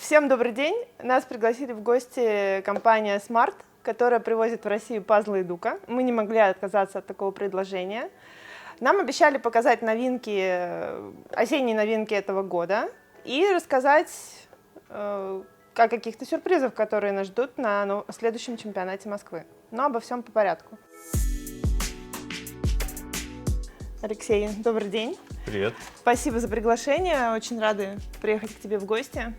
Всем добрый день! Нас пригласили в гости компания Smart, которая привозит в Россию пазлы Eduka. Мы не могли отказаться от такого предложения. Нам обещали показать новинки, осенние новинки этого года и рассказать о каких-то сюрпризах, которые нас ждут на следующем чемпионате Москвы. Но обо всем по порядку. Алексей, добрый день. Привет. Спасибо за приглашение. Очень рады приехать к тебе в гости.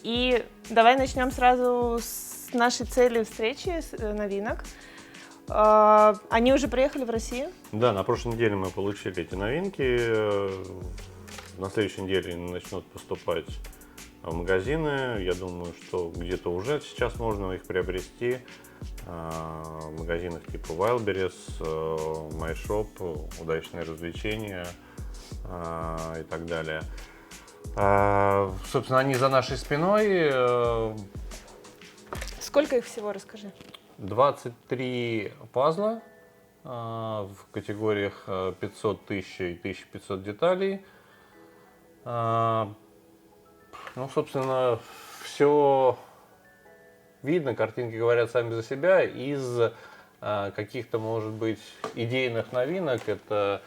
И давай начнем сразу с нашей цели встречи, с новинок. Они уже приехали в Россию? Да, на прошлой неделе мы получили эти новинки. На следующей неделе начнут поступать в магазины. Я думаю, что где-то уже сейчас можно их приобрести в магазинах типа Wildberries, MyShop, Удачные развлечения и так далее. Собственно, они за нашей спиной. Сколько их всего, расскажи? 23 пазла в категориях 500, 1000 и 1500 деталей. Ну, собственно, все видно, картинки говорят сами за себя. Из каких-то, может быть, идейных новинок это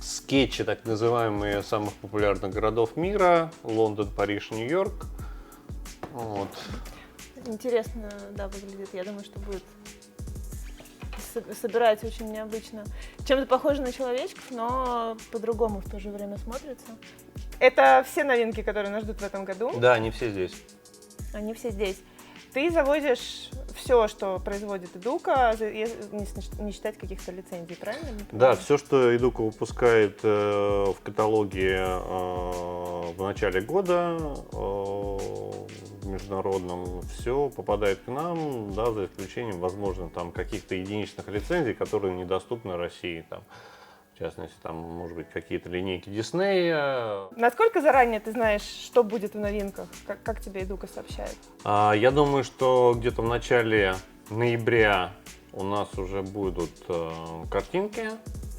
скетчи, так называемые, самых популярных городов мира: Лондон, Париж, Нью-Йорк. Вот. Интересно, да, выглядит. Я думаю, что будет собирать очень необычно. Чем-то похоже на человечков, но по-другому в то же время смотрится. Это все новинки, которые нас ждут в этом году? Да, они все здесь. Они все здесь. Ты завозишь все, что производит Eduka, не считать каких-то лицензий, правильно? Да, все, что Eduka выпускает в каталоге в начале года, в международном, все попадает к нам, да, за исключением, возможно, там каких-то единичных лицензий, которые недоступны России. Там, в частности, там, может быть, какие-то линейки Диснея. Насколько заранее ты знаешь, что будет в новинках? Как тебе Eduka сообщает? Я думаю, что где-то в начале ноября у нас уже будут картинки.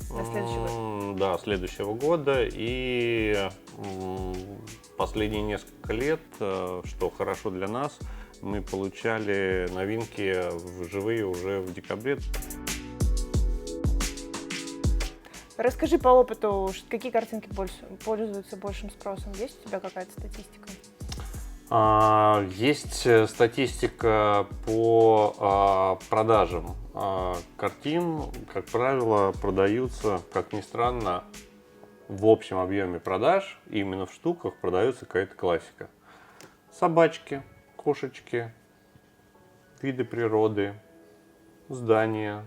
На следующий год? Да, следующего года. И последние несколько лет, что хорошо для нас, мы получали новинки вживые уже в декабре. Расскажи по опыту, какие картинки пользуются большим спросом? Есть у тебя какая-то статистика? Есть статистика по продажам картин. Как правило, продаются, как ни странно, в общем объеме продаж, именно в штуках продается какая-то классика. Собачки, кошечки, виды природы, здания,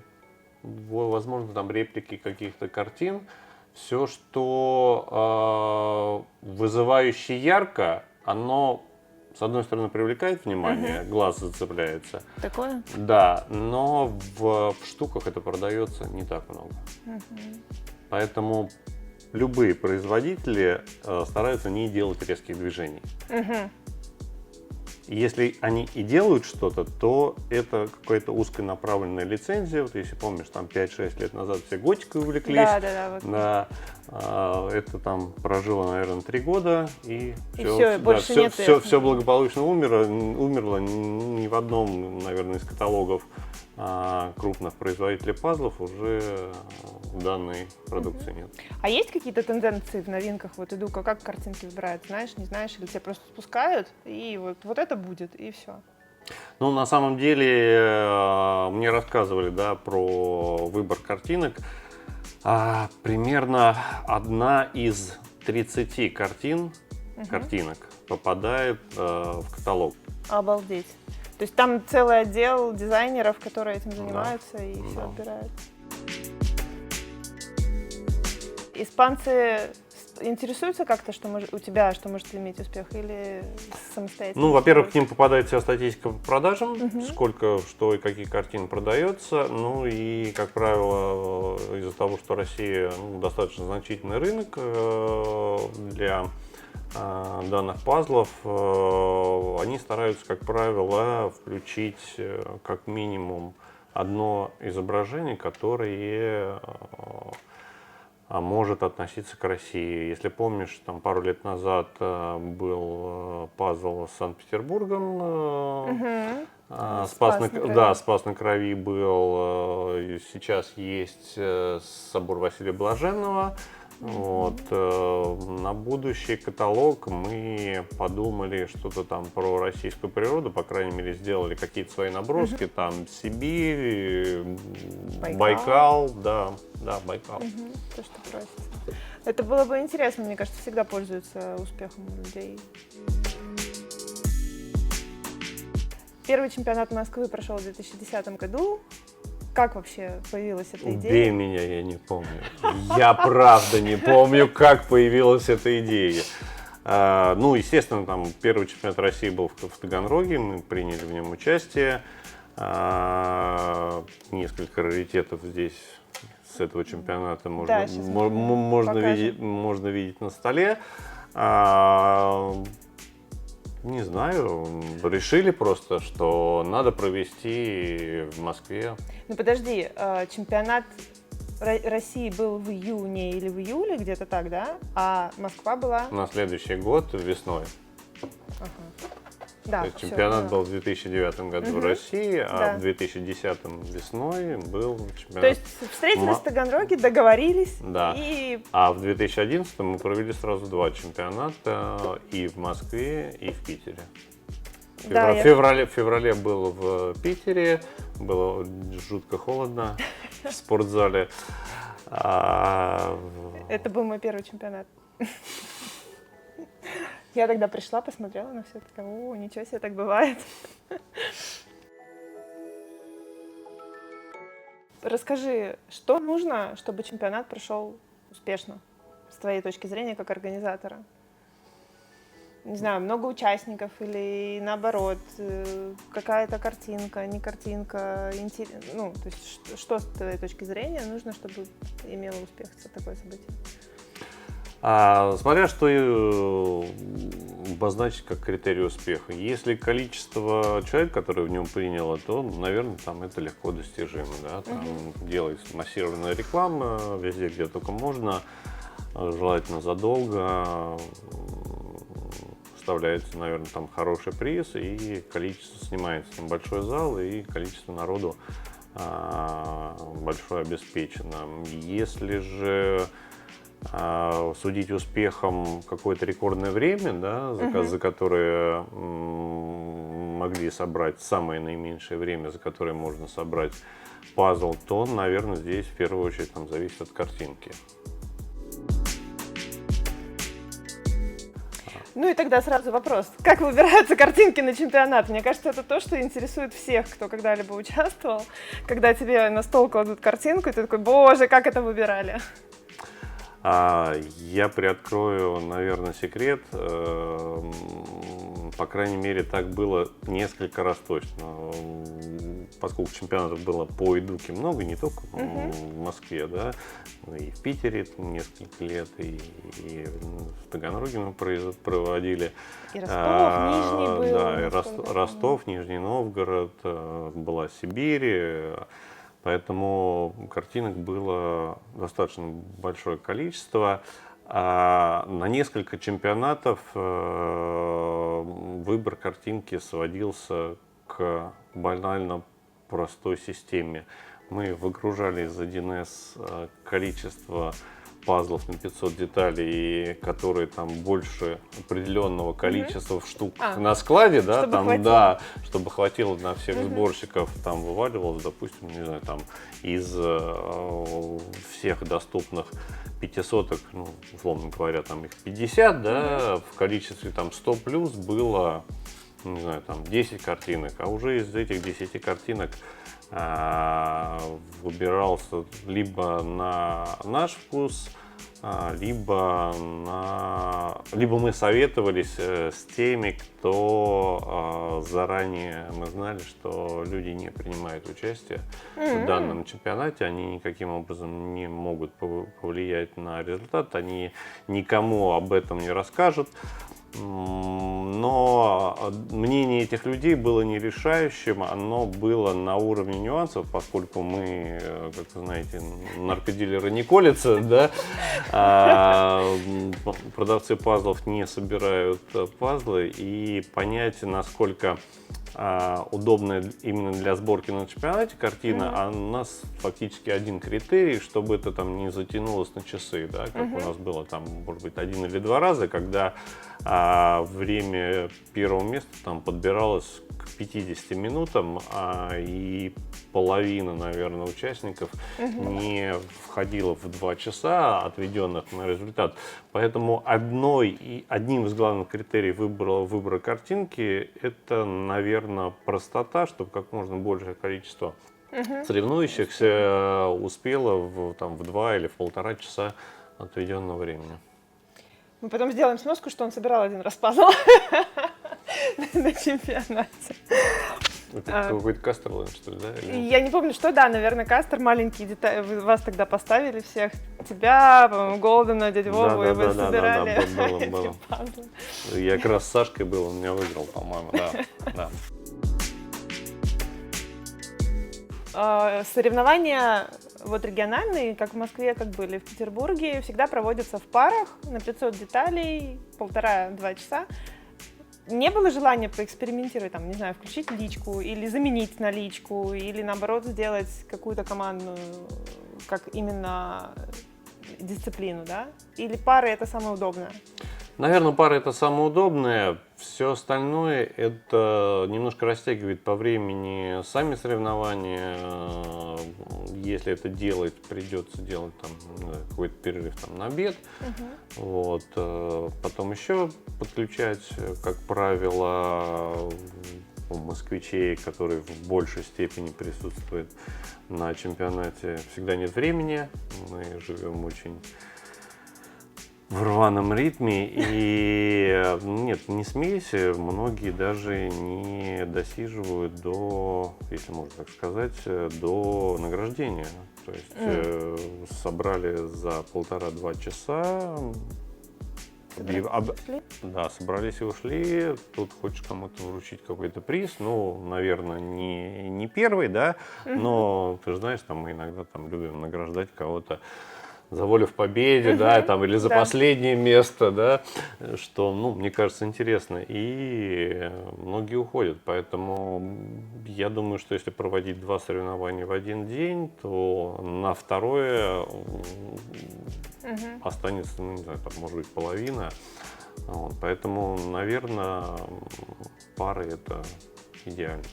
возможно, там реплики каких-то картин. Все, что вызывающе ярко, оно, с одной стороны, привлекает внимание, глаз зацепляется. Такое? Да, но в штуках это продается не так много. Поэтому любые производители стараются не делать резких движений. Если они и делают что-то, то это какая-то узконаправленная лицензия. Вот если помнишь, там 5-6 лет назад все готикой увлеклись. Да. Вот. Да, это там прожило, наверное, 3 года. И все, больше нет. Все благополучно умерло. Ни в одном, наверное, из каталогов крупных производителей пазлов уже данной продукции нет. А есть какие-то тенденции в новинках вот Eduka? Как картинки выбирают? Знаешь, не знаешь? Или тебя просто спускают, и вот это будет, и все? Ну, на самом деле, мне рассказывали, да, про выбор картинок. Примерно 1 из 30 картинок попадает в каталог. Обалдеть. То есть там целый отдел дизайнеров, которые этим занимаются, и все отбирают. Испанцы интересуются как-то, что у тебя, что может иметь успех, или самостоятельно? Ну, во-первых, к ним попадает вся статистика по продажам, сколько, что и какие картины продается. Ну и, как правило, из-за того, что Россия достаточно значительный рынок для данных пазлов, они стараются, как правило, включить как минимум одно изображение, которое может относиться к России. Если помнишь, там пару лет назад был пазл с Санкт-Петербургом, Спас на Крови. Да, Спас на Крови был. Сейчас есть собор Василия Блаженного. Вот, на будущий каталог мы подумали что-то там про российскую природу, по крайней мере, сделали какие-то свои наброски, там Сибирь, Байкал, да, Байкал. То, что просится. Это было бы интересно, мне кажется, всегда пользуется успехом у людей. Первый чемпионат Москвы прошел в 2010 году. Как вообще появилась эта идея? Убей меня, я не помню. Я правда не помню, как появилась эта идея. Ну, естественно, там первый чемпионат России был в Таганроге, мы приняли в нем участие. Несколько раритетов здесь с этого чемпионата можно видеть на столе. Не знаю, решили просто, что надо провести в Москве. Ну подожди, чемпионат России был в июне или в июле, где-то так, да? А Москва была? На следующий год весной. Ага. Да, То есть чемпионат был в 2009 году в России, а в 2010 весной был чемпионат. То есть встретились в Таганроге, договорились. Да. И... А в 2011 мы провели сразу 2 чемпионата и в Москве, и в Питере. В феврале был в Питере, было жутко холодно в спортзале. Это был мой первый чемпионат. Я тогда пришла, посмотрела на все, такая, о, ничего себе, так бывает. Расскажи, что нужно, чтобы чемпионат прошел успешно, с твоей точки зрения, как организатора? Не знаю, много участников или наоборот, какая-то картинка, не картинка, ну, то есть что с твоей точки зрения нужно, чтобы имело успех такое событие? Смотря что обозначить как критерий успеха. Если количество человек, которые в нем приняло, то, наверное, там это легко достижимо. Да? Там делается массированная реклама везде, где только можно, желательно задолго. Вставляется, наверное, там хороший приз, и количество снимается небольшой зал, и количество народу большое обеспечено. Если же судить успехом какое-то рекордное время, да, за которое могли собрать самое наименьшее время, за которое можно собрать пазл, то, наверное, здесь в первую очередь там зависит от картинки. Ну и тогда сразу вопрос, как выбираются картинки на чемпионат? Мне кажется, это то, что интересует всех, кто когда-либо участвовал, когда тебе на стол кладут картинку, и ты такой, боже, как это выбирали? Я приоткрою, наверное, секрет. По крайней мере, так было несколько раз точно. Поскольку чемпионатов было по идуке много, не только в Москве, да, и в Питере несколько лет, и в Таганроге мы проводили. И Ростов, Нижний был. Да, и Ростов, Нижний Новгород, была Сибирь. Поэтому картинок было достаточно большое количество. На несколько чемпионатов выбор картинки сводился к банально простой системе. Мы выгружали из 1С количество пазлов на 500 деталей, которые там больше определенного количества штук на складе, да, чтобы там, хватило. да, чтобы хватило на всех сборщиков, там вываливалось, допустим, не знаю, там из всех доступных 500, ну, условно говоря, там их 50, да, в количестве там 100 плюс было, не знаю, там 10 картинок, а уже из этих 10 картинок выбирался либо на наш вкус, либо мы советовались с теми, кто заранее мы знали, что люди не принимают участие в данном чемпионате, они никаким образом не могут повлиять на результат, они никому об этом не расскажут. Но мнение этих людей было не решающим, оно было на уровне нюансов, поскольку мы, как вы знаете, наркодилеры не колятся, да, продавцы пазлов не собирают пазлы, и понять, насколько удобная именно для сборки на чемпионате картина, а у нас фактически один критерий, чтобы это там не затянулось на часы, да, как у нас было там, может быть, 1 или 2 раза, когда время первого места там подбиралось к 50 минутам, и половина, наверное, участников не входила в 2 часа, отведенных на результат. Поэтому одним из главных критериев выбора картинки это, наверное, простота, чтобы как можно большее количество соревнующихся успело в 2 или в 1,5 часа отведенного времени. Мы потом сделаем сноску, что он собирал 1 раз пазл на чемпионате. Это какой-то Кастерланд, что ли, да? Я не помню, что, да, наверное, Кастер, маленькие детали, вас тогда поставили всех, тебя, по-моему, Голдена, дядю Вову, и вы собирали было. пазлы. Я как раз с Сашкой был, он меня выиграл, по-моему, да. Соревнования вот региональные, как в Москве, как были в Петербурге, всегда проводятся в парах на 500 деталей, 1,5-2 часа. Не было желания поэкспериментировать, там, не знаю, включить личку или заменить на личку, или наоборот сделать какую-то командную, как именно дисциплину, да? Или пары это самое удобное? Наверное, пара это самое удобное. Все остальное это немножко растягивает по времени сами соревнования. Если это делать, придется делать там какой-то перерыв там, на обед. Вот. Потом еще подключать, как правило, у москвичей, которые в большей степени присутствуют на чемпионате, всегда нет времени. Мы живем очень в рваном ритме, и нет, не смейся, многие даже не досиживают до, если можно так сказать, до награждения. То есть собрали за 1,5-2 часа, да, собрались и ушли. Тут хочешь кому-то вручить какой-то приз, ну, наверное, не первый, да, но ты же знаешь, там мы иногда там любим награждать кого-то за волю в победе, да, там, или за последнее место, да, что, ну, мне кажется, интересно. И многие уходят, поэтому я думаю, что если проводить 2 соревнования в один день, то на второе останется, ну, не знаю, там, может быть, половина. Вот, поэтому, наверное, пары это идеально.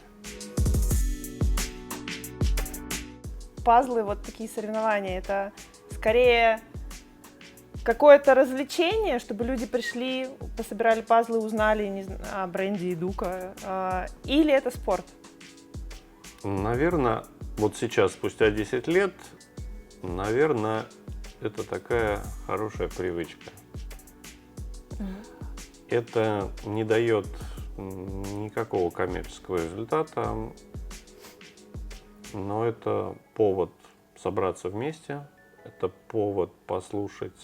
Пазлы, вот такие соревнования, это скорее какое-то развлечение, чтобы люди пришли, пособирали пазлы, узнали о бренде Эдука, или это спорт? Наверное, вот сейчас, спустя 10 лет, наверное, это такая хорошая привычка. Это не дает никакого коммерческого результата, но это повод собраться вместе. Это повод послушать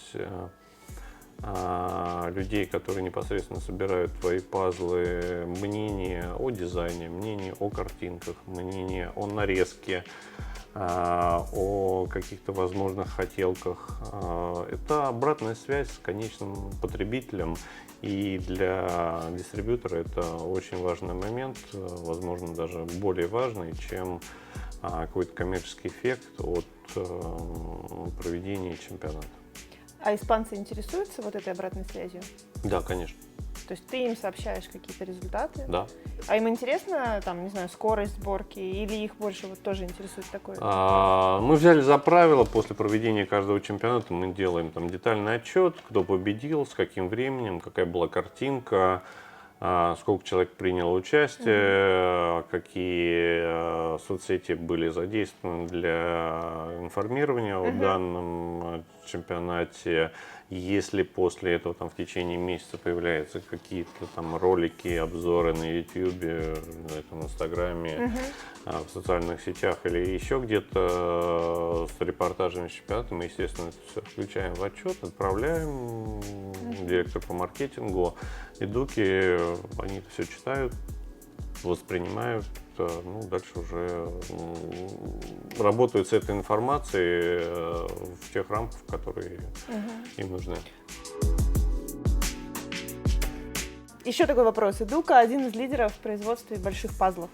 людей, которые непосредственно собирают твои пазлы, мнение о дизайне, мнение о картинках, мнение о нарезке, о каких-то возможных хотелках. Это обратная связь с конечным потребителем, и для дистрибьютора это очень важный момент, возможно, даже более важный, чем какой-то коммерческий эффект от проведения чемпионата. А испанцы интересуются вот этой обратной связью? Да, конечно. То есть ты им сообщаешь какие-то результаты? Да. А им интересно, там, не знаю, скорость сборки, или их больше вот тоже интересует такое? Мы взяли за правило, после проведения каждого чемпионата мы делаем там детальный отчет, кто победил, с каким временем, какая была картинка, сколько человек приняло участие, какие соцсети были задействованы для информирования о данном чемпионате. Если после этого там в течение месяца появляются какие-то там ролики, обзоры на YouTube, на этом Инстаграме, в социальных сетях или еще где-то с репортажами чемпионата, мы, естественно, это все включаем в отчет, отправляем директору по маркетингу. И дуки, они это все читают, воспринимают, ну, дальше уже работают с этой информацией в тех рамках, которые им нужны. Еще такой вопрос. Эдука один из лидеров в производстве больших пазлов.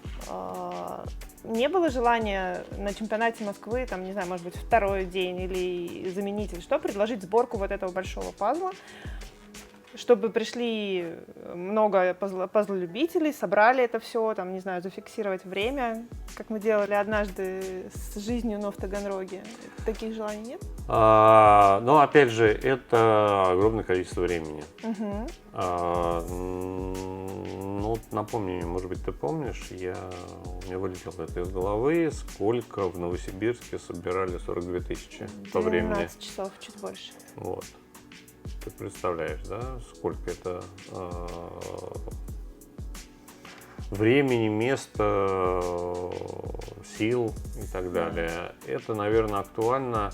Не было желания на чемпионате Москвы, там, не знаю, может быть, второй день или заменитель, что предложить сборку вот этого большого пазла, чтобы пришли много пазлолюбителей, собрали это все, там, не знаю, зафиксировать время, как мы делали однажды с жизнью в Таганроге. Таких желаний нет? Но опять же, это огромное количество времени. Ну, напомни мне, может быть, ты помнишь, у меня вылетело это из головы, сколько в Новосибирске собирали 42 тысячи по времени. 12 часов, чуть больше. Вот. Ты представляешь, да, сколько это времени, места, сил и так далее. Это, наверное, актуально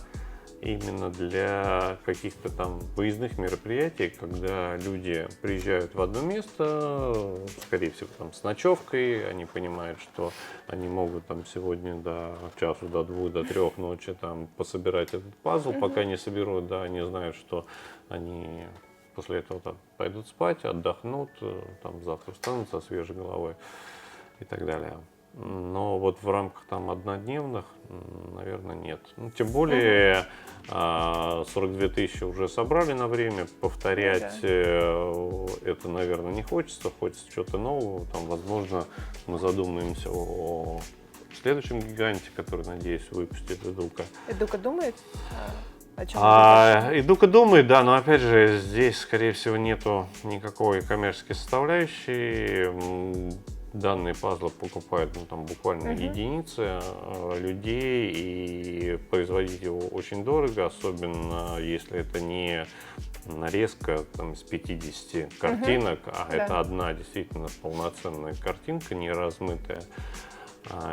именно для каких-то там выездных мероприятий, когда люди приезжают в одно место, скорее всего, там с ночевкой, они понимают, что они могут там сегодня до часу, до 2, до 3 ночи там пособирать этот пазл, пока не соберут, да, они знают, что они после этого там пойдут спать, отдохнут, там завтра встанут со свежей головой и так далее. Но вот в рамках там однодневных, наверное, нет. Ну, тем более 42 тысячи уже собрали на время, повторять это, наверное, не хочется, хочется чего-то нового. Там, возможно, мы задумаемся о следующем гиганте, который, надеюсь, выпустит Эдука. Эдука думает? Эдука думает, да, но опять же, здесь, скорее всего, нету никакой коммерческой составляющей. Данные пазлы покупают там буквально единицы людей, и производить его очень дорого, особенно если это не нарезка там, из 50 картинок, это одна действительно полноценная картинка, не размытая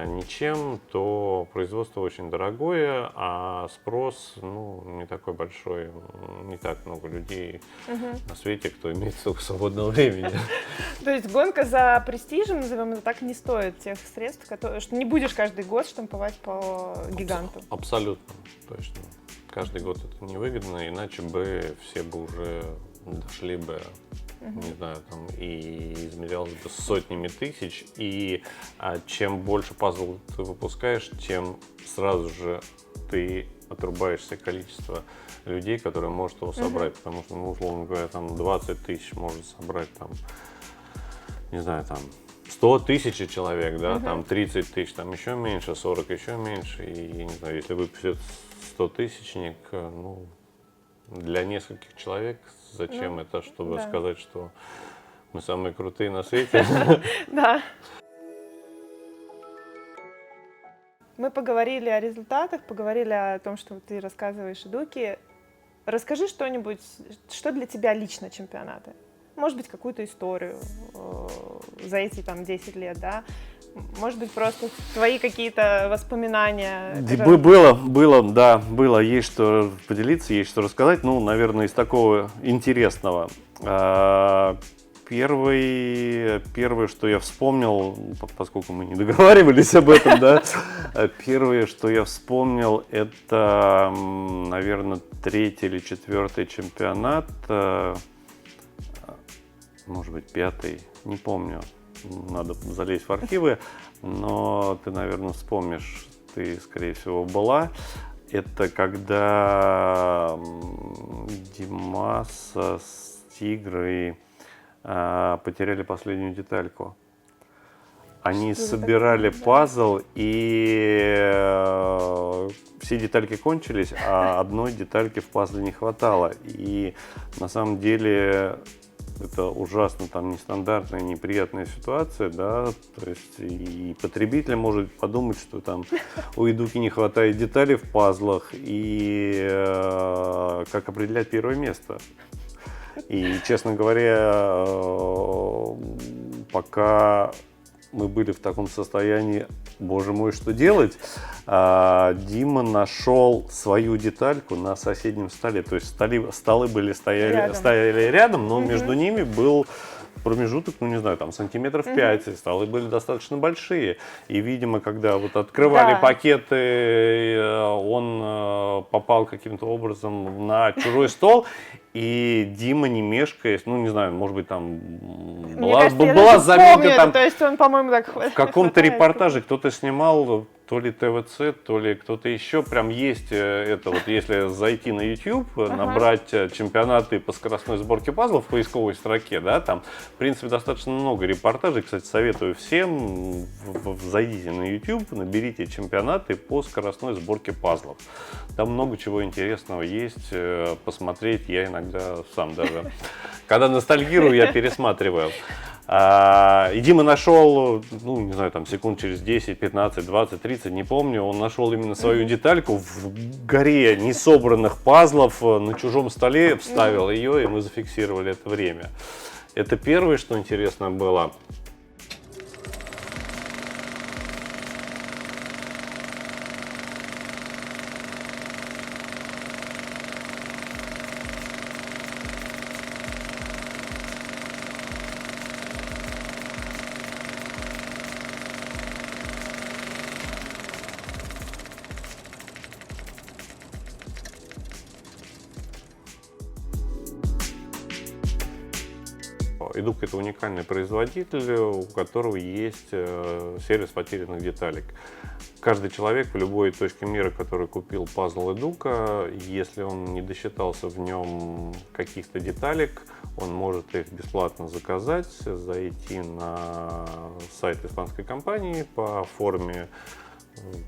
ничем, то производство очень дорогое, а спрос не такой большой, не так много людей на свете, кто имеет столько свободного времени. То есть гонка за престижем, назовем это так, не стоит тех средств, что не будешь каждый год штамповать по гиганту. Абсолютно, точно. Каждый год это невыгодно, иначе бы все бы уже дошли бы, не знаю, там и измерялось бы сотнями тысяч, и чем больше пазлов ты выпускаешь, тем сразу же ты отрубаешься количество людей, которые может его собрать, потому что, условно говоря, там 20 тысяч может собрать, там, не знаю, там 100 тысяч человек, да, там 30 тысяч, там еще меньше, 40 еще меньше, и, я не знаю, если выпустят 100-тысячник, для нескольких человек зачем это, чтобы сказать, что мы самые крутые на свете? Да. Мы поговорили о результатах, поговорили о том, что ты рассказываешь Эдуке. Расскажи что-нибудь, что для тебя лично чемпионаты? Может быть, какую-то историю за эти там 10 лет, да? Может быть, просто твои какие-то воспоминания? Было, есть что поделиться, есть что рассказать. Ну, наверное, из такого интересного. Первое, что я вспомнил, поскольку мы не договаривались об этом, да, первое, что я вспомнил, это, наверное, 3-й или 4-й чемпионат, может быть, 5-й, не помню, надо залезть в архивы, но ты, наверное, вспомнишь, ты, скорее всего, была. Это когда Димаса с Тигрой потеряли последнюю детальку. Они собирали пазл, и все детальки кончились, а одной детальки в пазле не хватало. И на самом деле это ужасно там нестандартная, неприятная ситуация, да, то есть и потребитель может подумать, что там у Эдуки не хватает деталей в пазлах, и как определять первое место. И, честно говоря, пока мы были в таком состоянии, боже мой, что делать, Дима нашел свою детальку на соседнем столе. То есть столы стояли рядом, но между ними был промежуток, ну не знаю, там сантиметров 5, и столы были достаточно большие. И, видимо, когда вот открывали пакеты, он попал каким-то образом на чужой стол, и Дима, не мешкаясь, ну не знаю, может быть, там была заминка, там, то есть он, по-моему, так в каком-то репортаже кто-то снимал, то ли ТВЦ, то ли кто-то еще, прям есть это, вот если зайти на YouTube, набрать чемпионаты по скоростной сборке пазлов в поисковой строке, да, там, в принципе, достаточно много репортажей, кстати, советую всем, зайдите на YouTube, наберите чемпионаты по скоростной сборке пазлов. Там много чего интересного есть, посмотреть, я иногда сам даже, когда ностальгирую, я пересматриваю. И Дима нашел, ну, не знаю, там, секунд через 10, 15, 20, 30, не помню, он нашел именно свою детальку в горе несобранных пазлов на чужом столе, вставил ее, и мы зафиксировали это время. Это первое, что интересно было. Эдук — это уникальный производитель, у которого есть сервис потерянных деталек. Каждый человек в любой точке мира, который купил пазл Эдука, если он не досчитался в нем каких-то деталек, он может их бесплатно заказать, зайти на сайт испанской компании по форме,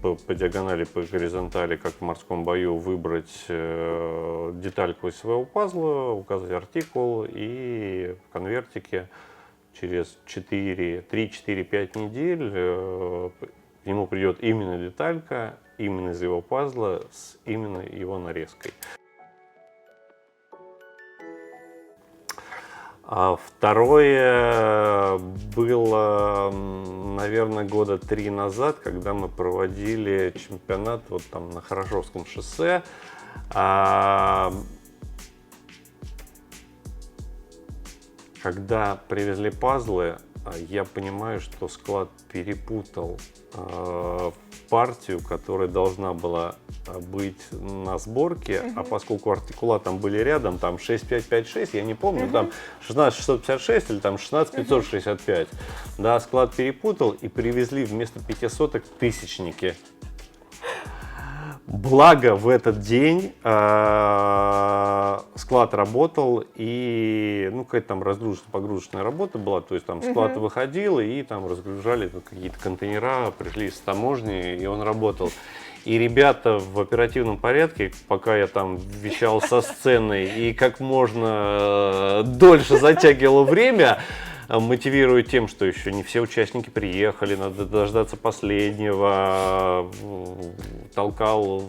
по диагонали, по горизонтали, как в морском бою, выбрать детальку из своего пазла, указать артикул, и в конвертике через 3-4-5 недель ему придет именно деталька, именно из его пазла, с именно его нарезкой. А второе было, наверное, года 3 назад, когда мы проводили чемпионат вот там на Хорошевском шоссе. Когда привезли пазлы, я понимаю, что склад перепутал партию, которая должна была быть на сборке, а поскольку артикула там были рядом, там 6556, я не помню, там 16656 или там 16565, да, склад перепутал и привезли вместо 500-ок тысячники. Благо в этот день склад работал, и ну, какая-то там разгрузочно-погрузочная работа была, то есть там склад выходил, и там разгружали какие-то контейнера, пришли с таможни, и он работал. И ребята в оперативном порядке, пока я там вещал со сцены и как можно дольше затягивал время, мотивируя тем, что еще не все участники приехали, надо дождаться последнего, толкал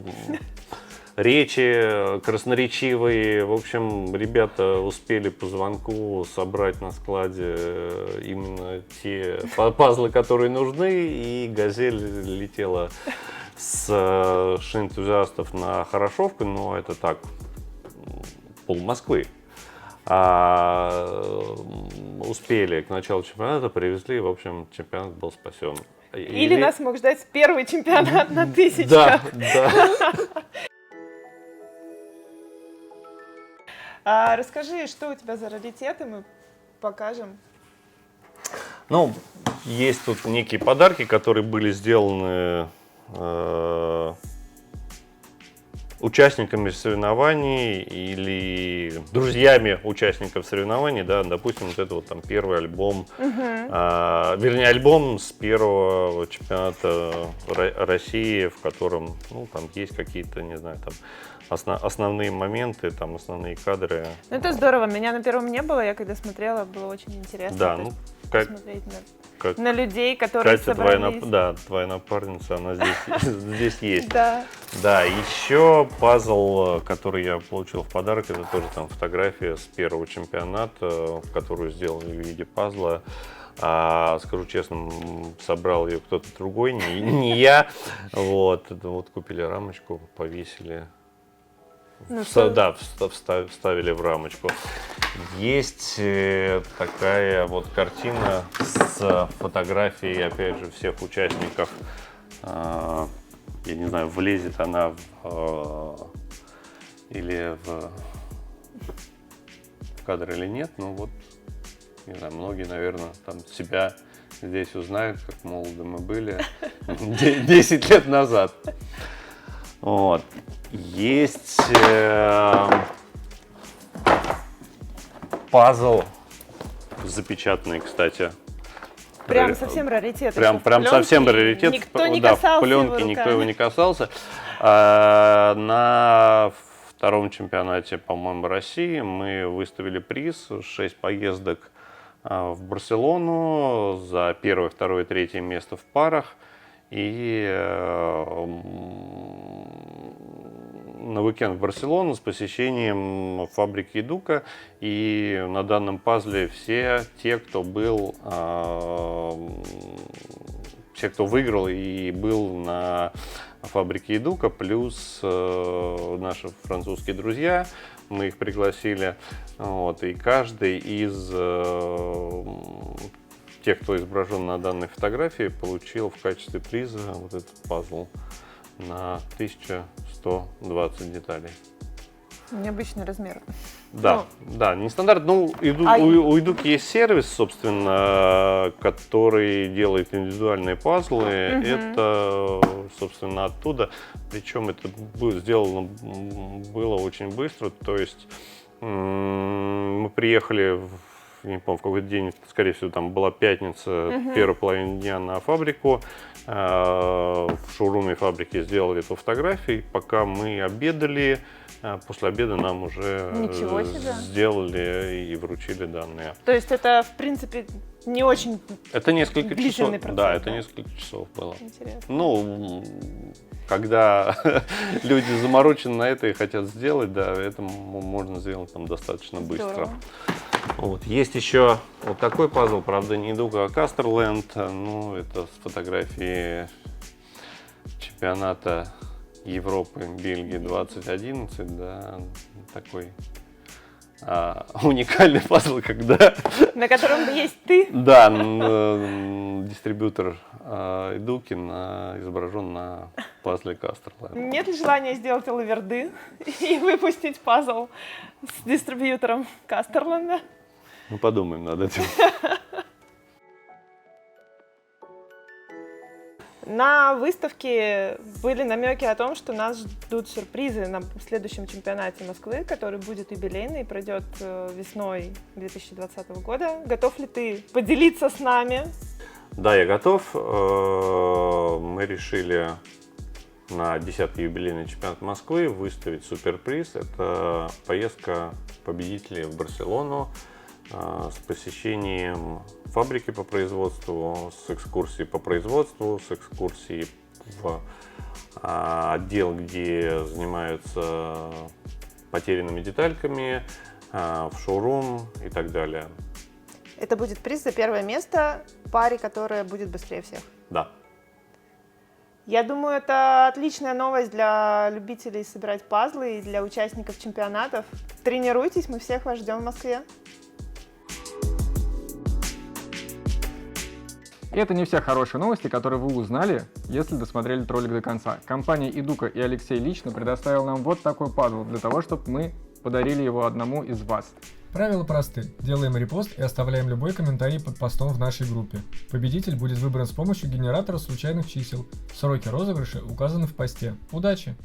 речи красноречивые. В общем, ребята успели по звонку собрать на складе именно те пазлы, которые нужны, и «Газель» летела с шинэнтузиастов на Хорошевку, но это так, пол Москвы. Успели к началу чемпионата, привезли, в общем, чемпионат был спасен. Или нас мог ждать первый чемпионат на 1000. Да. Расскажи, что у тебя за раритеты, мы покажем. Ну, есть тут некие подарки, которые были сделаны участниками соревнований или друзьями участников соревнований, да, допустим, вот это вот там первый альбом, вернее, альбом с первого чемпионата России, в котором, ну, там есть какие-то, не знаю, там основные моменты, там основные кадры. Ну, это здорово. Меня на первом не было, я когда смотрела, было очень интересно. Да, то ну, есть как, посмотреть как на людей, которые Катя, твоя, собрались. твоя напарница, она здесь есть. Да. Да, еще пазл, который я получил в подарок, это тоже там фотография с первого чемпионата, которую сделали в виде пазла. Скажу честно, собрал ее кто-то другой, не я. Вот купили рамочку, повесили. Ну, Да, вставили в рамочку. Есть такая вот картина с фотографией, опять же, всех участников. Я не знаю, влезет она или в кадр или нет, но вот, не знаю, многие, наверное, там себя здесь узнают, как молоды мы были 10 лет назад. Вот. Есть пазл запечатанный, кстати. Прям совсем раритет. Прям совсем раритет. Никто не да, касался в пленке его никто руками. его не касался. На втором чемпионате, по-моему, России мы выставили приз 6 поездок в Барселону за первое, второе, третье место в парах. И на уикенд в Барселону с посещением фабрики Эдука. И на данном пазле все те, кто был, все, кто выиграл и был на фабрике Эдука, плюс наши французские друзья, мы их пригласили. Вот, и каждый из тех, кто изображен на данной фотографии, получил в качестве приза вот этот пазл на 1120 деталей. Необычный размер. Да, да, нестандартно. Ну, у Эдуки есть сервис, собственно, который делает индивидуальные пазлы. Это, собственно, оттуда. Причем это сделано было очень быстро. То есть мы приехали не помню, в какой день, скорее всего, там была пятница, первая половина дня на фабрику. В шоуруме фабрики сделали эту фотографию. Пока мы обедали, после обеда нам уже сделали и вручили данные. То есть это, в принципе, не очень это несколько часов. процесс, да, это несколько часов было. Интересно. Ну, когда люди заморочены на это и хотят сделать, да, это можно сделать там достаточно быстро. Здорово. Вот. Есть еще вот такой пазл, правда, не Эдука, а Кастерленд. Ну, это с фотографии чемпионата Европы Бельгии 2011, да, такой уникальный пазл, когда... На котором есть ты? Да, дистрибьютор Эдуки изображен на пазле Кастерленд. Нет ли желания сделать лаверды и выпустить пазл с дистрибьютором Кастерленда? Мы подумаем над этим. На выставке были намеки о том, что нас ждут сюрпризы на следующем чемпионате Москвы, который будет юбилейный и пройдет весной 2020 года. Готов ли ты поделиться с нами? Да, я готов. Мы решили на 10-й юбилейный чемпионат Москвы выставить суперприз. Это поездка победителей в Барселону с посещением фабрики по производству, с экскурсией по производству, с экскурсией в отдел, где занимаются потерянными детальками, в шоурум и так далее. Это будет приз за первое место паре, которая будет быстрее всех. Да. Я думаю, это отличная новость для любителей собирать пазлы и для участников чемпионатов. Тренируйтесь, мы всех вас ждем в Москве. И это не все хорошие новости, которые вы узнали, если досмотрели этот ролик до конца. Компания Эдука и Алексей лично предоставил нам вот такой пазл для того, чтобы мы подарили его одному из вас. Правила просты. Делаем репост и оставляем любой комментарий под постом в нашей группе. Победитель будет выбран с помощью генератора случайных чисел. Сроки розыгрыша указаны в посте. Удачи!